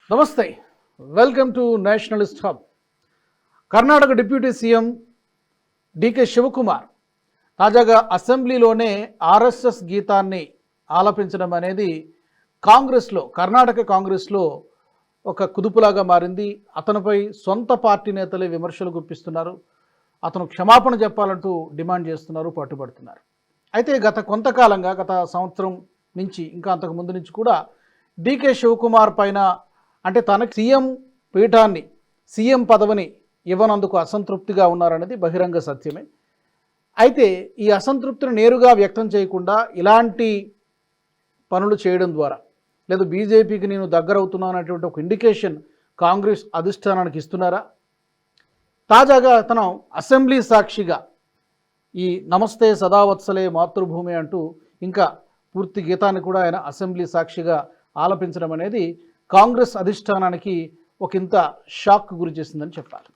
నమస్తే, welcome to nationalist hub. Karnataka deputy CM DK Shivakumar తాజాగా అసెంబ్లీలోనే ఆర్ఎస్ఎస్ గీతాన్ని ఆలపించడం అనేది కర్ణాటక కాంగ్రెస్లో ఒక కుదుపులాగా మారింది. అతనిపై సొంత పార్టీ నేతలే విమర్శలు గుప్పిస్తున్నారు. అతను క్షమాపణ చెప్పాలంటూ డిమాండ్ చేస్తున్నారు, పట్టుబడుతున్నారు. అయితే గత సంవత్సరం నుంచి ఇంకా అంతకు ముందు నుంచి కూడా డికే శివకుమార్ పైన అంటే తనకు సీఎం పీఠాన్ని, సీఎం పదవిని ఇవ్వనందుకు అసంతృప్తిగా ఉన్నారనేది బహిరంగ సత్యమే. అయితే ఈ అసంతృప్తిని నేరుగా వ్యక్తం చేయకుండా ఇలాంటి పనులు చేయడం ద్వారా, లేదా బీజేపీకి నేను దగ్గరవుతున్నా అనేటువంటి ఒక ఇండికేషన్ కాంగ్రెస్ అధిష్టానానికి ఇస్తున్నారా? తాజాగా తను అసెంబ్లీ సాక్షిగా ఈ నమస్తే సదావత్సలే మాతృభూమి అంటూ ఇంకా పూర్తి గీతాన్ని కూడా ఆయన అసెంబ్లీ సాక్షిగా ఆలపించడం అనేది కాంగ్రెస్ అధిష్టానానికి ఒకంత షాక్ గురి చేసిందని చెప్పాలి.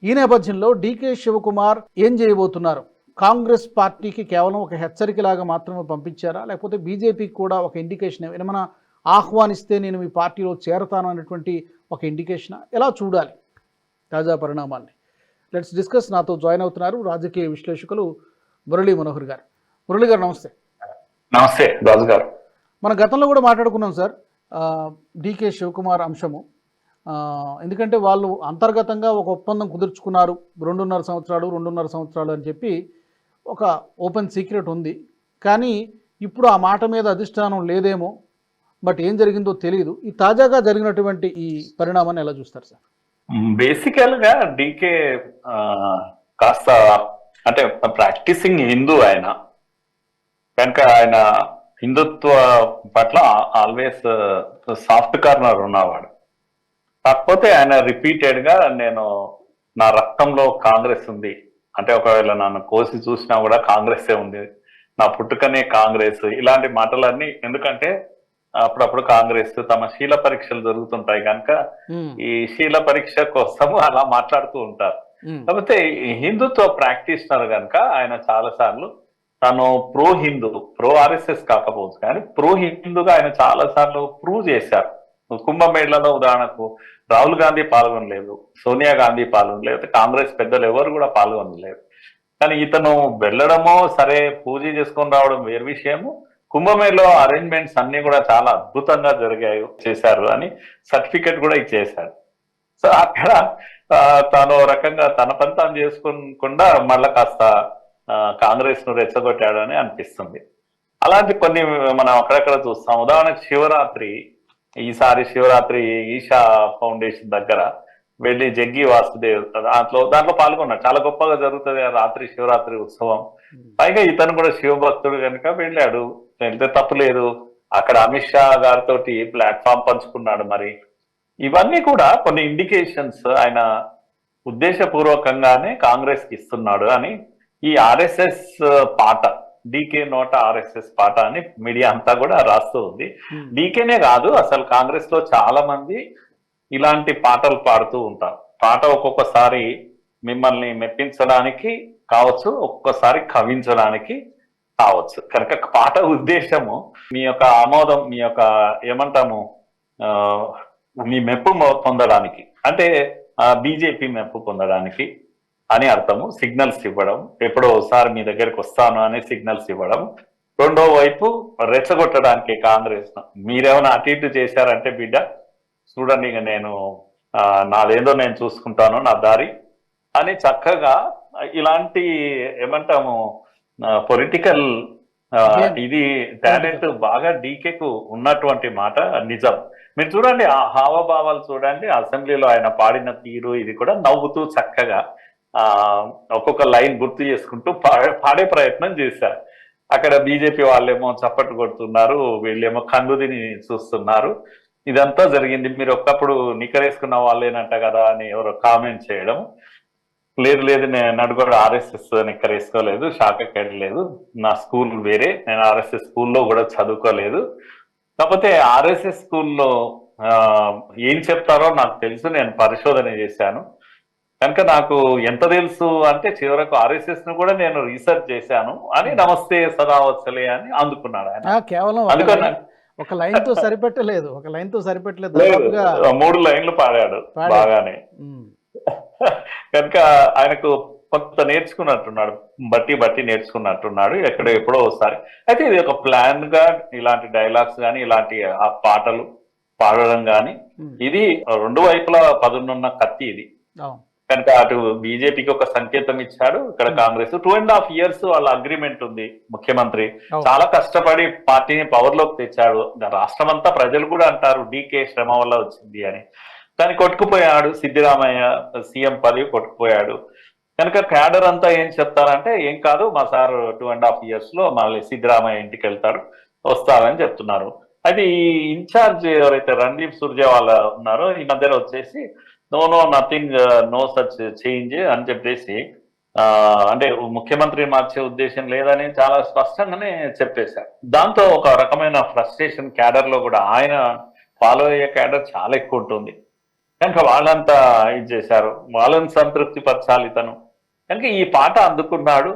ఈ నేపథ్యంలో డికే శివకుమార్ ఏం చేయబోతున్నారు? కాంగ్రెస్ పార్టీకి కేవలం ఒక హెచ్చరికలాగా మాత్రమే పంపించారా, లేకపోతే బీజేపీకి కూడా ఒక ఇండికేషన్ ఏమైనా ఆహ్వానిస్తే నేను మీ పార్టీలో చేరతాను అనేటువంటి ఒక ఇండికేషనా? ఎలా చూడాలి తాజా పరిణామాల్ని? Let's discuss. నాతో జాయిన్ అవుతున్నారు రాజకీయ విశ్లేషకులు మురళీ మనోహర్ గారు. మురళి గారు నమస్తే. నమస్తే రాజు గారు. మన గతంలో కూడా మాట్లాడుకున్నాం సార్ డికే శివకుమార్ అంశము. ఎందుకంటే వాళ్ళు అంతర్గతంగా ఒక ఒప్పందం కుదుర్చుకున్నారు, 2.5 సంవత్సరాలు అని చెప్పి ఒక ఓపెన్ సీక్రెట్ ఉంది. కానీ ఇప్పుడు ఆ మాట మీద అధిష్టానం లేదేమో, బట్ ఏం జరిగిందో తెలియదు. ఈ తాజాగా జరిగినటువంటి ఈ పరిణామాన్ని ఎలా చూస్తారు సార్? బేసికల్ గా డీకే కాస్త అంటే ప్రాక్టీసింగ్ హిందూ ఆయన కనుక ఆయన హిందుత్వ పట్ల ఆల్వేస్ సాఫ్ట్ కార్నర్ ఉన్నవాడు. కాకపోతే ఆయన రిపీటెడ్ గా నేను నా రక్తంలో కాంగ్రెస్ ఉంది అంటే, ఒకవేళ నన్ను కోసి చూసినా కూడా కాంగ్రెసే ఉంది, నా పుట్టుకనే కాంగ్రెస్, ఇలాంటి మాటలన్నీ. ఎందుకంటే అప్పుడప్పుడు కాంగ్రెస్ తమ శీల పరీక్షలు జరుగుతుంటాయి కనుక ఈ శీల పరీక్ష కోసం అలా మాట్లాడుతూ ఉంటారు. కాకపోతే హిందుత్వ ప్రాక్టీషనర్ కనుక ఆయన చాలా సార్లు తను ప్రో హిందూ, ప్రో ఆర్ఎస్ఎస్ కాకపోవచ్చు కానీ ప్రో హిందూగా ఆయన చాలా సార్లు ప్రూవ్ చేశారు. కుంభమేళలో ఉదాహరణకు రాహుల్ గాంధీ పాల్గొనలేదు, సోనియా గాంధీ పాల్గొనలేదు, కాంగ్రెస్ పెద్దలు ఎవరు కూడా పాల్గొనలేదు. కానీ ఇతను వెళ్ళడమో సరే, పూజ చేసుకొని రావడం వేరు విషయము. కుంభమేళలో అరేంజ్మెంట్స్ అన్ని కూడా చాలా అద్భుతంగా చేశారు అని సర్టిఫికెట్ కూడా ఇచ్చేశారు. సో అక్కడ తాను రకంగా తన పని తాను చేసుకోకుండా మళ్ళా కాస్త కాంగ్రెస్ ను రెచ్చగొట్టాడు అని అనిపిస్తుంది. అలాంటి కొన్ని మనం అక్కడక్కడ చూస్తాం. ఉదాహరణకు శివరాత్రి, ఈసారి శివరాత్రి ఈషా ఫౌండేషన్ దగ్గర వెళ్ళి జగ్గి వాసుదేవ్ దాంట్లో పాల్గొన్నాడు. చాలా గొప్పగా జరుగుతుంది రాత్రి శివరాత్రి ఉత్సవం. పైగా ఇతను కూడా శివభక్తుడు కనుక వెళ్ళాడు, వెళ్తే తప్పులేదు. అక్కడ అమిత్ షా గారితో ప్లాట్ఫామ్ పంచుకున్నాడు. మరి ఇవన్నీ కూడా కొన్ని ఇండికేషన్స్ ఆయన ఉద్దేశపూర్వకంగానే కాంగ్రెస్ కి ఇస్తున్నాడు అని ఈ ఆర్ఎస్ఎస్ పాట, డీకే నోట ఆర్ఎస్ఎస్ పాట అని మీడియా అంతా కూడా రాస్తూ ఉంది. డీకేనే కాదు, అసలు కాంగ్రెస్ లో చాలా మంది ఇలాంటి పాటలు పాడుతూ ఉంటారు. పాట ఒక్కొక్కసారి మిమ్మల్ని మెప్పించడానికి కావచ్చు, ఒక్కొక్కసారి కవించడానికి కావచ్చు. కనుక పాట ఉద్దేశము మీ యొక్క ఆమోదం, మీ యొక్క ఏమంటాము, మీ మెప్పు పొందడానికి, అంటే బీజేపీ మెప్పు పొందడానికి అని అర్థము. సిగ్నల్స్ ఇవ్వడం, ఎప్పుడో ఒకసారి మీ దగ్గరికి వస్తాను అనే సిగ్నల్స్ ఇవ్వడం. రెండో వైపు రెచ్చగొట్టడానికి కాంగ్రెస్ మీరేమైనా అటు ఇటు చేశారంటే బిడ్డ చూడండి, ఇక నేను నాదేందో నేను చూసుకుంటాను, నా దారి అని చక్కగా ఇలాంటి ఏమంటాము పొలిటికల్ ఇది టాలెంట్ బాగా డీకేకు ఉన్నటువంటి మాట నిజం. మీరు చూడండి ఆ హావభావాలు చూడండి, అసెంబ్లీలో ఆయన పాడిన తీరు, ఇది కూడా నవ్వుతూ చక్కగా ఒక్కొక్క లైన్ గుర్తు చేసుకుంటూ పాడే ప్రయత్నం చేశారు. అక్కడ బీజేపీ వాళ్ళేమో చప్పట్లు కొడుతున్నారు, వీళ్ళేమో కంగుదిని చూస్తున్నారు. ఇదంతా జరిగింది. మీరు ఒకప్పుడు నిక్కరేసుకున్న వాళ్ళేనంట కదా అని ఎవరో కామెంట్ చేయడం. లేదు నేను కూడా ఆర్ఎస్ఎస్ నిక్కరేసుకోలేదు, శాఖ లేదు, నా స్కూల్ వేరే, నేను ఆర్ఎస్ఎస్ స్కూల్లో కూడా చదువుకోలేదు. కాకపోతే ఆర్ఎస్ఎస్ స్కూల్లో ఏం చెప్తారో నాకు తెలుసు, నేను పరిశోధన చేశాను కనుక నాకు ఎంత తెలుసు అంటే చివరకు ఆర్ఎస్ఎస్ ను కూడా నేను రీసెర్చ్ చేశాను అని నమస్తే సదావత్సలే అని అందుకున్నాడు ఆయన. కేవలం ఒక లైన్ తో సరిపెట్టలేదు, ఒక లైన్ తో సరిపెట్టలేదు, లేదు, దాదాపుగా 3 లైన్లు పాడాడు బాగానే. ఉమ్, కనుక ఆయనకు కొంత నేర్చుకున్నట్టున్నాడు, బట్టి నేర్చుకున్నట్టున్నాడు ఎప్పుడో ఒకసారి. అయితే ఇది ఒక ప్లాన్ గా ఇలాంటి డైలాగ్స్ కానీ ఇలాంటి ఆ పాటలు పాడడం కానీ, ఇది 2 వైపులా పదునున్న కత్తి ఇది. అవును. కనుక అటు బీజేపీకి ఒక సంకేతం ఇచ్చాడు, ఇక్కడ కాంగ్రెస్ 2.5 years వాళ్ళ అగ్రిమెంట్ ఉంది. ముఖ్యమంత్రి చాలా కష్టపడి పార్టీని పవర్ లోకి తెచ్చాడు. రాష్ట్రం అంతా ప్రజలు కూడా అంటారు డీకే శ్రమ వల్ల వచ్చింది అని. కానీ కొట్టుకుపోయాడు సిద్దిరామయ్య, సీఎం పదవి కొట్టుకుపోయాడు. కనుక క్యాడర్ అంతా ఏం చెప్తారంటే, ఏం కాదు మా సార్ 2.5 years లో మళ్ళీ సిద్దిరామయ్య ఇంటికి వెళ్తాడు, వస్తారని చెప్తున్నారు. అది ఈ ఇన్ఛార్జ్ ఎవరైతే రణదీప్ సుర్జేవాలా ఉన్నారో ఈ మధ్యలో వచ్చేసి no nothing, no such change అని చెప్పేసి, అంటే ముఖ్యమంత్రి మార్చే ఉద్దేశం లేదని చాలా స్పష్టంగానే చెప్పేశారు. దాంతో ఒక రకమైన ఫ్రస్ట్రేషన్ క్యాడర్ లో కూడా, ఆయన ఫాలో అయ్యే క్యాడర్ చాలా ఎక్కువ ఉంటుంది కనుక వాళ్ళంతా ఇది చేశారు, వాళ్ళని సంతృప్తి పరచాలి తను. కనుక ఈ పాట అందుకున్నాడు.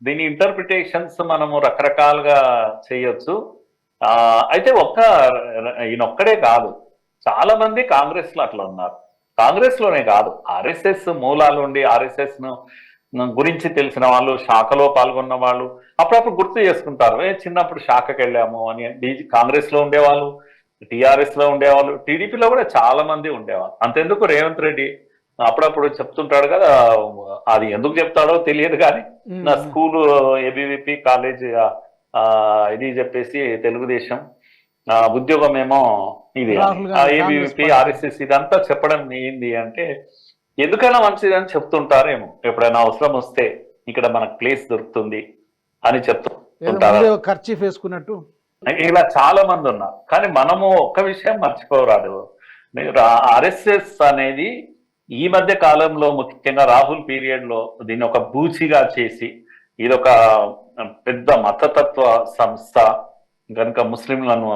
దీని ఇంటర్ప్రిటేషన్స్ మనము రకరకాలుగా చేయొచ్చు. అయితే ఈయనొక్కడే కాదు, చాలా మంది కాంగ్రెస్ లో అట్లా ఉన్నారు. కాంగ్రెస్ లోనే కాదు, ఆర్ఎస్ఎస్ మూలాలు ఉండి ఆర్ఎస్ఎస్ ను గురించి తెలిసిన వాళ్ళు, శాఖలో పాల్గొన్న వాళ్ళు అప్పుడప్పుడు గుర్తు చేసుకుంటారు, చిన్నప్పుడు శాఖకి వెళ్ళాము అని. కాంగ్రెస్ లో ఉండేవాళ్ళు, టిఆర్ఎస్ లో ఉండేవాళ్ళు, టీడీపీలో కూడా చాలా మంది ఉండేవాళ్ళు. అంతెందుకు రేవంత్ రెడ్డి అప్పుడప్పుడు చెప్తుంటాడు కదా, అది ఎందుకు చెప్తాడో తెలియదు కానీ, నా స్కూలు ఏబీవీపీ కాలేజ్ ఇది చెప్పేసి తెలుగుదేశం, ఉద్యోగం ఏమో ఇది, ఏబీవీపీ ఆర్ఎస్ఎస్, ఇదంతా చెప్పడం ఏంది అంటే ఎందుకైనా మంచిది అని చెప్తుంటారేమో. ఎప్పుడైనా అవసరం వస్తే ఇక్కడ మనకు ప్లేస్ దొరుకుతుంది అని చెప్తుంటారు, ఖర్చు వేసుకున్నట్టు. ఇలా చాలా మంది ఉన్నారు. కానీ మనము ఒక్క విషయం మర్చిపోరాదు, ఆర్ఎస్ఎస్ అనేది ఈ మధ్య కాలంలో ముఖ్యంగా రాహుల్ పీరియడ్ లో దీన్ని ఒక బూచిగా చేసి, ఇదొక పెద్ద మతతత్వ సంస్థ కనుక ముస్లింలను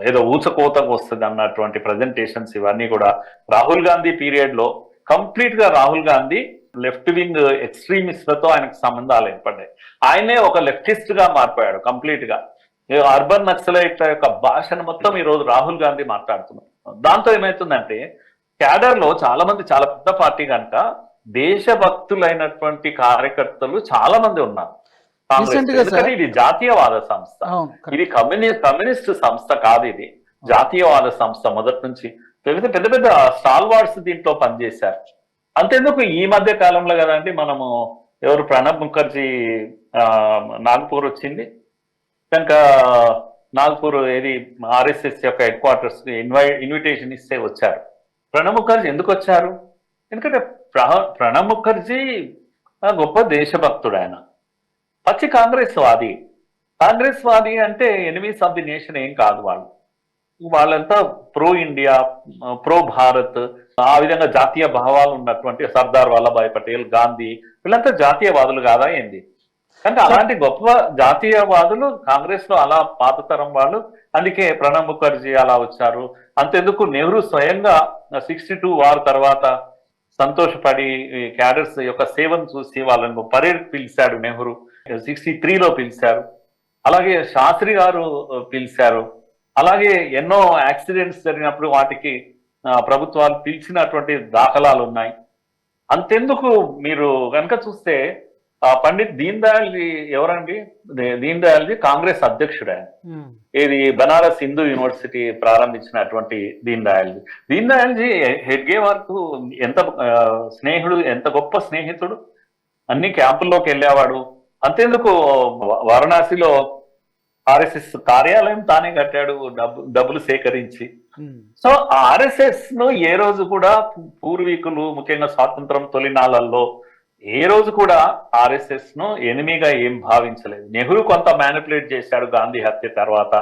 ఏదో ఊచకోతకు వస్తుంది అన్నటువంటి ప్రజెంటేషన్స్ ఇవన్నీ కూడా రాహుల్ గాంధీ పీరియడ్ లో కంప్లీట్ గా రాహుల్ గాంధీ లెఫ్ట్ వింగ్ ఎక్స్ట్రీమిస్ట్లతో ఆయనకు సంబంధాలు ఏర్పడ్డాయి. ఆయనే ఒక లెఫ్టిస్ట్ గా మారిపోయాడు కంప్లీట్ గా. అర్బన్ నక్సలైట్ యొక్క భాషను మొత్తం ఈ రోజు రాహుల్ గాంధీ మాట్లాడుతున్నారు. దాంతో ఏమవుతుందంటే క్యాడర్ లో చాలా మంది, చాలా పెద్ద పార్టీ కనుక దేశభక్తులైనటువంటి కార్యకర్తలు చాలా మంది ఉన్నారు కాంగ్రెస్. ఇది జాతీయవాద సంస్థ, ఇది కమ్యూనిస్ట్ సంస్థ కాదు, ఇది జాతీయవాద సంస్థ. మొదటి నుంచి పెద్ద పెద్ద స్టాల్వార్డ్స్ దీంట్లో పనిచేశారు. అంతెందుకు ఈ మధ్య కాలంలో కదండి మనము ఎవరు ప్రణబ్ ముఖర్జీ నాగ్పూర్ వచ్చింది కనుక, నాగ్పూర్ ఏది ఆర్ఎస్ఎస్ యొక్క హెడ్ క్వార్టర్స్ ఇన్విటేషన్ ఇస్తే వచ్చారు. ప్రణబ్ ముఖర్జీ ఎందుకు వచ్చారు? ఎందుకంటే ప్రణబ్ ముఖర్జీ గొప్ప దేశభక్తుడు, ఆయన పచ్చి కాంగ్రెస్ వాది అంటే ఎనిమీస్ ఆఫ్ ది నేషన్ ఏం కాదు. వాళ్ళంతా ప్రో ఇండియా, ప్రో భారత్, ఆ విధంగా జాతీయ భావాలు ఉన్నటువంటి సర్దార్ వల్లభాయ్ పటేల్, గాంధీ, వీళ్ళంతా జాతీయవాదులు కాదా ఏంది? అంటే అలాంటి గొప్ప జాతీయవాదులు కాంగ్రెస్ లో అలా పాతతరం వాళ్ళు, అందుకే ప్రణబ్ ముఖర్జీ అలా వచ్చారు. అంతెందుకు నెహ్రూ స్వయంగా 62 వార్ తర్వాత సంతోషపడి క్యాడర్స్ యొక్క సేవను చూసి వాళ్ళని పరేడ్ పిలిచాడు. నెహ్రూ 63లో పిలిచారు, అలాగే శాస్త్రి గారు పిలిచారు, అలాగే ఎన్నో యాక్సిడెంట్స్ జరిగినప్పుడు వాటికి ప్రభుత్వాలు పిలిచినటువంటి దాఖలాలు ఉన్నాయి. అంతెందుకు మీరు కనుక చూస్తే పండిత్ దీన్ దయాల్జీ ఎవరండి? దీన్ దయాల్జీ కాంగ్రెస్ అధ్యక్షుడు ఆయన. ఇది బనారస్ హిందూ యూనివర్సిటీ ప్రారంభించినటువంటి దీన్ దయాల్జీ హెడ్గేవార్ కు ఎంత స్నేహితుడు, ఎంత గొప్ప స్నేహితుడు, అన్ని క్యాంపుల్లోకి వెళ్ళేవాడు. అంతేందుకు వారణాసిలో ఆర్ఎస్ఎస్ కార్యాలయం తానే కట్టాడు డబ్బులు సేకరించి. సో ఆర్ఎస్ఎస్ ను ఏ రోజు కూడా పూర్వీకులు, ముఖ్యంగా స్వాతంత్రం తొలినాళ్ళల్లో ఏ రోజు కూడా ఆర్ఎస్ఎస్ ను ఎనిమిగా ఏం భావించలేదు. నెహ్రూ కొంత మ్యానిపులేట్ చేశాడు గాంధీ హత్య తర్వాత,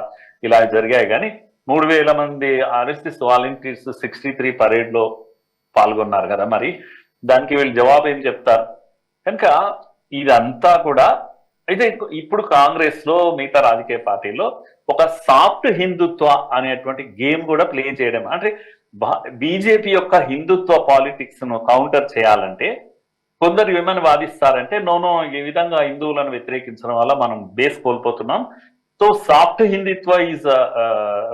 ఇలా జరిగాయి. కానీ 3000 మంది ఆర్ఎస్ఎస్ వాలంటీర్స్ 63 పరేడ్ లో పాల్గొన్నారు కదా, మరి దానికి వీళ్ళు జవాబు ఏం చెప్తారు? కనుక ఇదంతా కూడా అయితే ఇప్పుడు కాంగ్రెస్ లో, మిగతా రాజకీయ పార్టీలో ఒక సాఫ్ట్ హిందుత్వ అనేటువంటి గేమ్ కూడా ప్లే చేయడం. అంటే బీజేపీ యొక్క హిందుత్వ పాలిటిక్స్ ను కౌంటర్ చేయాలంటే కొందరు ఏమని వాదిస్తారంటే, నోనో ఈ విధంగా హిందువులను వ్యతిరేకించడం వల్ల మనం బేస్ కోల్పోతున్నాం, so so soft Hindutva is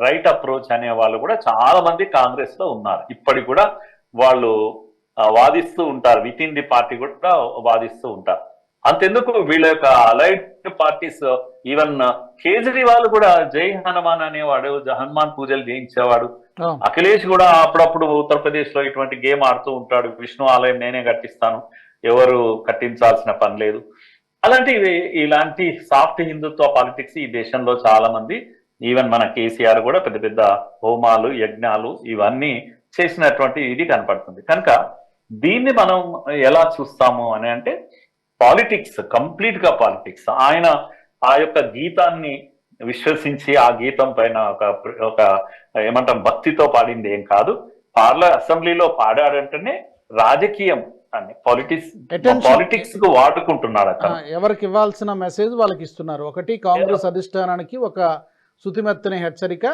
right approach అనే వాళ్ళు కూడా చాలా మంది కాంగ్రెస్ లో ఉన్నారు. ఇప్పటికి కూడా వాళ్ళు వాదిస్తూ ఉంటారు, విత్ ఇన్ ది పార్టీ కూడా వాదిస్తూ ఉంటారు. అంతెందుకు వీళ్ళ యొక్క అలైడ్ పార్టీస్, ఈవెన్ కేజ్రీవాల్ కూడా జై హనుమాన్ అనేవాడు, హనుమాన్ పూజలు చేయించేవాడు. అఖిలేష్ కూడా అప్పుడప్పుడు ఉత్తరప్రదేశ్ లో ఇటువంటి గేమ్ ఆడుతూ ఉంటాడు, విష్ణు ఆలయం నేనే కట్టిస్తాను, ఎవరు కట్టించాల్సిన పని లేదు. ఇలాంటి సాఫ్ట్ హిందుత్వ పాలిటిక్స్ ఈ దేశంలో చాలా మంది, ఈవెన్ మన కేసీఆర్ కూడా పెద్ద పెద్ద హోమాలు యజ్ఞాలు ఇవన్నీ చేసినటువంటి ఇది కనపడుతుంది. కనుక దీన్ని మనం ఎలా చూస్తాము అని అంటే పాలిటిక్స్, కంప్లీట్ గా పాలిటిక్స్. ఆయన ఆ యొక్క గీతాన్ని విశ్వసించి ఆ గీతం పైన ఒక ఏమంటాం భక్తితో పాడింది ఏం కాదు. అసెంబ్లీలో పాడాడంటేనే రాజకీయం అని, పాలిటిక్స్ కు వాడుకుంటున్నాడు అతను. ఎవరికి ఇవ్వాల్సిన మెసేజ్ వాళ్ళకి ఇస్తున్నారు. ఒకటి కాంగ్రెస్ అధిష్టానానికి ఒక శుతిమెత్తని హెచ్చరిక,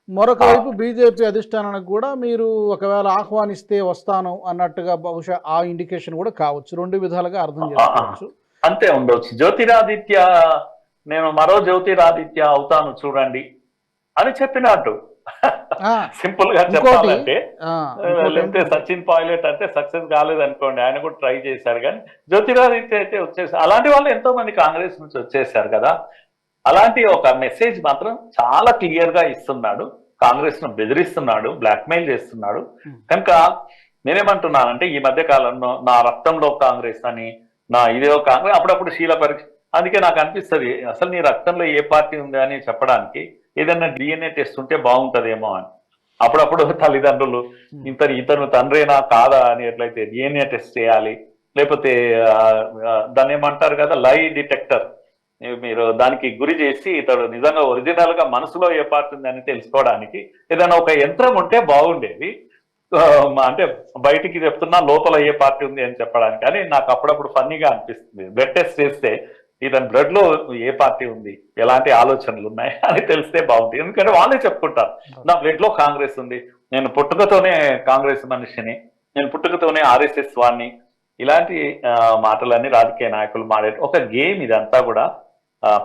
మరొక వైపు బీజేపీ అధిష్టానానికి కూడా మీరు ఒకవేళ ఆహ్వానిస్తే వస్తాను అన్నట్టుగా బహుశా ఆ ఇండికేషన్ కూడా కావచ్చు. రెండు విధాలుగా అర్థం చేసుకోవచ్చు. అంతే ఉండొచ్చు. జ్యోతిరాదిత్య, నేను మరో జ్యోతిరాదిత్య అవుతాను చూడండి అని చెప్పినట్టు సింపుల్ గా చెప్పాలంటే. లేకపోతే సచిన్ పైలట్ అంటే సక్సెస్ కాలేదు అనుకోండి, ఆయన కూడా ట్రై చేశారు, కానీ జ్యోతిరాదిత్య అయితే వచ్చేసారు. అలాంటి వాళ్ళు ఎంతో మంది కాంగ్రెస్ నుంచి వచ్చేసారు కదా. అలాంటి ఒక మెసేజ్ మాత్రం చాలా క్లియర్ గా ఇస్తున్నాడు, కాంగ్రెస్ ను బెదిరిస్తున్నాడు, బ్లాక్మెయిల్ చేస్తున్నాడు. కనుక నేనేమంటున్నానంటే ఈ మధ్య కాలంలో నా రక్తంలో కాంగ్రెస్ అని, నా ఇదేదో కాంగ్రెస్, అప్పుడప్పుడు శీల పరీక్ష. అందుకే నాకు అనిపిస్తుంది అసలు నీ రక్తంలో ఏ పార్టీ ఉంది అని చెప్పడానికి ఏదైనా డిఎన్ఏ టెస్ట్ ఉంటే బాగుంటదేమో అని. అప్పుడప్పుడు తల్లిదండ్రులు ఇతను తండ్రేనా కాదా అని ఎట్లయితే డిఎన్ఏ టెస్ట్ చేయాలి, లేకపోతే దాన్ని ఏమంటారు కదా లై డిటెక్టర్, మీరు దానికి గురి చేసి ఇతడు నిజంగా ఒరిజినల్ గా మనసులో ఏ పార్టీ ఉంది అని తెలుసుకోవడానికి ఏదైనా ఒక యంత్రం ఉంటే బాగుండేది. అంటే బయటికి చెప్తున్నా లోపల ఏ పార్టీ ఉంది అని చెప్పడానికి. కానీ నాకు అప్పుడప్పుడు ఫన్నీగా అనిపిస్తుంది, బ్లడ్ టెస్ట్ చేస్తే ఇతని బ్లడ్ లో ఏ పార్టీ ఉంది, ఎలాంటి ఆలోచనలు ఉన్నాయి అని తెలిస్తే బాగుంటుంది. ఎందుకంటే వాళ్ళే చెప్పుకుంటారు నా బ్లడ్ లో కాంగ్రెస్ ఉంది, నేను పుట్టుకతోనే కాంగ్రెస్ మనిషిని, నేను పుట్టుకతోనే ఆర్ఎస్ఎస్ వాడిని. ఇలాంటి మాటలన్నీ రాజకీయ నాయకులు మాడే ఒక గేమ్ ఇదంతా కూడా,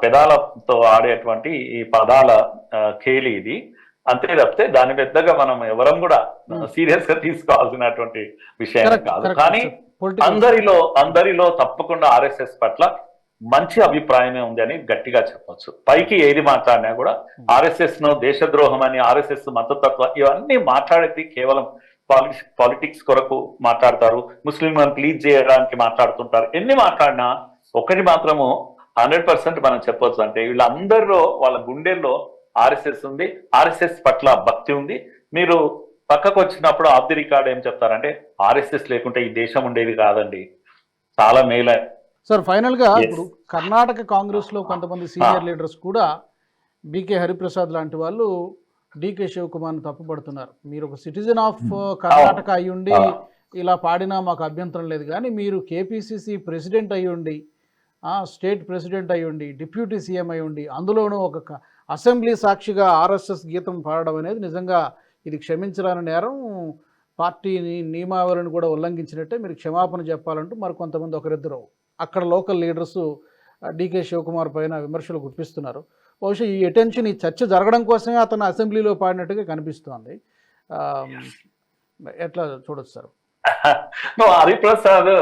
పెదాలతో ఆడేటువంటి ఈ పదాల ఖేలి ఇది. అంతే తప్పితే దాని పెద్దగా మనం ఎవరం కూడా సీరియస్ గా తీసుకోవాల్సినటువంటి విషయం కాదు. కానీ అందరిలో తప్పకుండా ఆర్ఎస్ఎస్ పట్ల మంచి అభిప్రాయమే ఉంది అని గట్టిగా చెప్పొచ్చు. పైకి ఏది మాట్లాడినా కూడా ఆర్ఎస్ఎస్ ను దేశద్రోహం అని, ఆర్ఎస్ఎస్ మతతత్వం ఇవన్నీ మాట్లాడేది కేవలం పాలిటిక్స్ కొరకు మాట్లాడతారు, ముస్లింలను ప్లీజ్ చేయడానికి మాట్లాడుతుంటారు. ఎన్ని మాట్లాడినా ఒకటి మాత్రము 100% మనం చెప్పొచ్చు, అంటే వీళ్ళందరిలో వాళ్ళ గుండెల్లో ఆర్ఎస్ఎస్ ఉంది, ఆర్ఎస్ఎస్ పట్ల భక్తి ఉంది. మీరు పక్కకు వచ్చినప్పుడు ఆఫ్ ది రికార్డ్ ఏం చెప్తారంటే ఆర్ఎస్ఎస్ లేకుంటే ఈ దేశం ఉండేది కాదండి, చాలా మేలే. సార్ ఫైనల్ గా ఇప్పుడు కర్ణాటక కాంగ్రెస్ లో కొంతమంది సీనియర్ లీడర్స్ కూడా బీకే హరిప్రసాద్ లాంటి వాళ్ళు డీకే శివకుమార్ని తప్పుపడుతున్నారు. మీరు ఒక సిటిజన్ ఆఫ్ కర్ణాటక అయ్యుండి ఇలా పాడినా మాకు అభ్యంతరం లేదు, కానీ మీరు కేపీసీసీ ప్రెసిడెంట్ అయ్యుండి, స్టేట్ ప్రెసిడెంట్ అయ్యుండి, డిప్యూటీ సీఎం అయ్యుండి, అందులోనూ ఒక అసెంబ్లీ సాక్షిగా ఆర్ఎస్ఎస్ గీతం పాడడం అనేది నిజంగా ఇది క్షమించరాని నేరం, పార్టీ నియమావళిని కూడా ఉల్లంఘించినట్టే, మీరు క్షమాపణ చెప్పాలంటూ మరికొంతమంది ఒకరిద్దరు అక్కడ లోకల్ లీడర్స్ డీకే శివకుమార్ పైన విమర్శలు గుప్పిస్తున్నారు. బహుశా ఈ అటెన్షన్, ఈ చర్చ జరగడం కోసమే అతను అసెంబ్లీలో పాడినట్టుగా కనిపిస్తోంది. ఎట్లా చూడొచ్చు sir? Hariprasad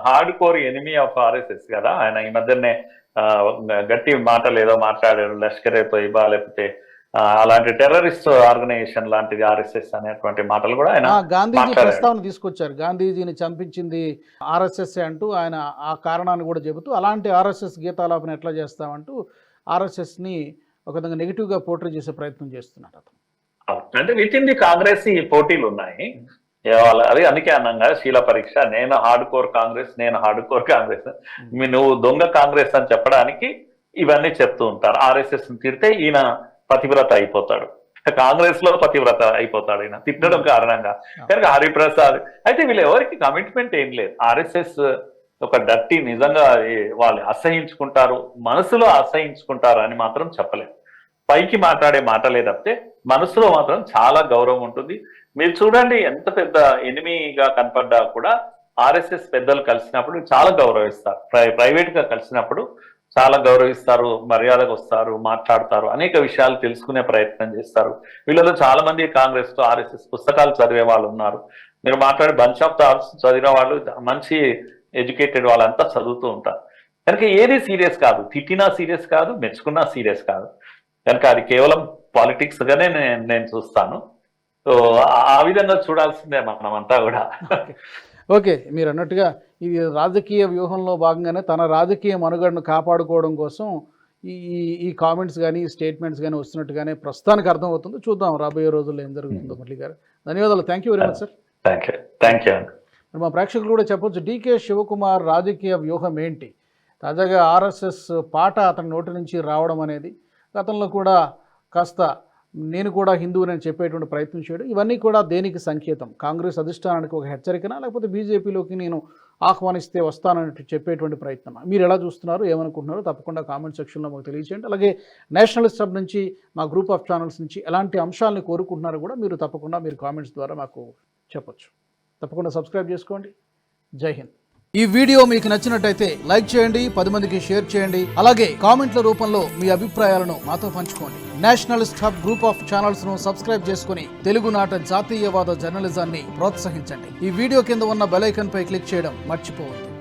hard core enemy of RSS కదా. ఆయన ఈ మధ్యనే గట్టి మాటలు ఏదో మాట్లాడారు, లష్కర్ ఏ తోయిబా లేకపోతే అలాంటి టెర్రరిస్ట్ ఆర్గనైజేషన్ లాంటిది ఆర్ఎస్ఎస్ అనేటువంటి మాటలు కూడా ఆయన గాంధీజీ ప్రస్తావన తీసుకొచ్చారు. గాంధీజీని చంపించింది ఆర్ఎస్ఎస్ అంటూ ఆయన ఆ కారణాన్ని కూడా చెబుతూ, అలాంటి ఆర్ఎస్ఎస్ గీతాలాపన ఎట్లా చేస్తామంటూ ఆర్ఎస్ఎస్ ని ఒక విధంగా నెగిటివ్ గా పోర్ట్రే చేసే ప్రయత్నం చేస్తున్నాడు అతను. అంటే విత్ ఇన్ ది కాంగ్రెస్ ఈ పోటీలు ఉన్నాయి. అది అందుకే అన్నంగా శీల పరీక్ష, నేను హార్డ్ కోర్ కాంగ్రెస్, నేను హార్డ్ కోర్ కాంగ్రెస్, నువ్వు దొంగ కాంగ్రెస్ అని చెప్పడానికి ఇవన్నీ చెప్తూ ఉంటారు. ఆర్ఎస్ఎస్ ని తిడితే ఈయన పతివ్రత అయిపోతాడు, కాంగ్రెస్ లో పతివ్రత అయిపోతాడు ఈయన తిట్టడం కారణంగా. కనుక హరిప్రసాద్ అయితే వీళ్ళు ఎవరికి కమిట్మెంట్ ఏం లేదు. ఆర్ఎస్ఎస్ ఒక డట్టి, నిజంగా వాళ్ళు అసహించుకుంటారు, మనసులో అసహించుకుంటారు అని మాత్రం చెప్పలేదు. పైకి మాట్లాడే మాటలే తప్పితే మనసులో మాత్రం చాలా గౌరవం ఉంటుంది. మీరు చూడండి, ఎంత పెద్ద ఎనిమిగా కనపడ్డా కూడా ఆర్ఎస్ఎస్ పెద్దలు కలిసినప్పుడు చాలా గౌరవిస్తారు. ప్రైవేట్ గా కలిసినప్పుడు చాలా గౌరవిస్తారు, మర్యాదకు వస్తారు, మాట్లాడతారు, అనేక విషయాలు తెలుసుకునే ప్రయత్నం చేస్తారు. వీళ్ళలో చాలా మంది కాంగ్రెస్ తో ఆర్ఎస్ఎస్ పుస్తకాలు చదివే వాళ్ళు ఉన్నారు. మీరు మాట్లాడే బంచ్ ఆఫ్ థాట్స్ చదివిన వాళ్ళు, మంచి ఎడ్యుకేటెడ్ వాళ్ళంతా చదువుతూ ఉంటారు. కనుక ఏది సీరియస్ కాదు, తిట్టినా సీరియస్ కాదు, మెచ్చుకున్నా సీరియస్ కాదు. కనుక అది కేవలం పాలిటిక్స్ గానే నేను చూస్తాను. సో ఆ విధంగా చూడాల్సిందే మనమంతా కూడా. ఓకే, మీరు అన్నట్టుగా ఇది రాజకీయ వ్యూహంలో భాగంగానే తన రాజకీయ మనుగడను కాపాడుకోవడం కోసం ఈ ఈ కామెంట్స్ కానీ స్టేట్మెంట్స్ కానీ వస్తున్నట్టుగానే ప్రస్తుతానికి అర్థమవుతుంది. చూద్దాం రాబోయే రోజుల్లో ఏం జరుగుతుందో. మురళి గారు ధన్యవాదాలు. Thank you very much sir. Thank you. మా ప్రేక్షకులు కూడా చెప్పొచ్చు, డీకే శివకుమార్ రాజకీయ వ్యూహం ఏంటి? తాజాగా ఆర్ఎస్ఎస్ పాట అతని నోటి నుంచి రావడం అనేది, గతంలో కూడా కాస్త నేను కూడా హిందువునని చెప్పేటువంటి ప్రయత్నం చేయడం, ఇవన్నీ కూడా దేనికి సంకేతం? కాంగ్రెస్ అధిష్టానానికి ఒక హెచ్చరికనా, లేకపోతే బీజేపీలోకి నేను ఆహ్వానిస్తే వస్తానని చెప్పేటువంటి ప్రయత్నం? మీరు ఎలా చూస్తున్నారు, ఏమనుకుంటున్నారు? తప్పకుండా కామెంట్ సెక్షన్లో మాకు తెలియజేయండి. అలాగే నేషనలిస్ట్ హబ్ నుంచి, మా గ్రూప్ ఆఫ్ ఛానల్స్ నుంచి ఎలాంటి అంశాలను కోరుకుంటున్నారో కూడా మీరు తప్పకుండా మీరు కామెంట్స్ ద్వారా మాకు చెప్పొచ్చు. తప్పకుండా సబ్స్క్రైబ్ చేసుకోండి. జై హింద్. ఈ వీడియో మీకు నచ్చినట్టయితే లైక్ చేయండి, 10 మందికి షేర్ చేయండి. అలాగే కామెంట్ల రూపంలో మీ అభిప్రాయాలను మాతో పంచుకోండి. Nationalist hub group of channels ను సబ్స్క్రైబ్ చేసుకుని తెలుగునాట జాతీయవాద జర్నలిజాన్ని ప్రోత్సహించండి. ఈ వీడియో కింద ఉన్న బెల్ ఐకాన్ పై క్లిక్ చేయడం మర్చిపోవద్దు.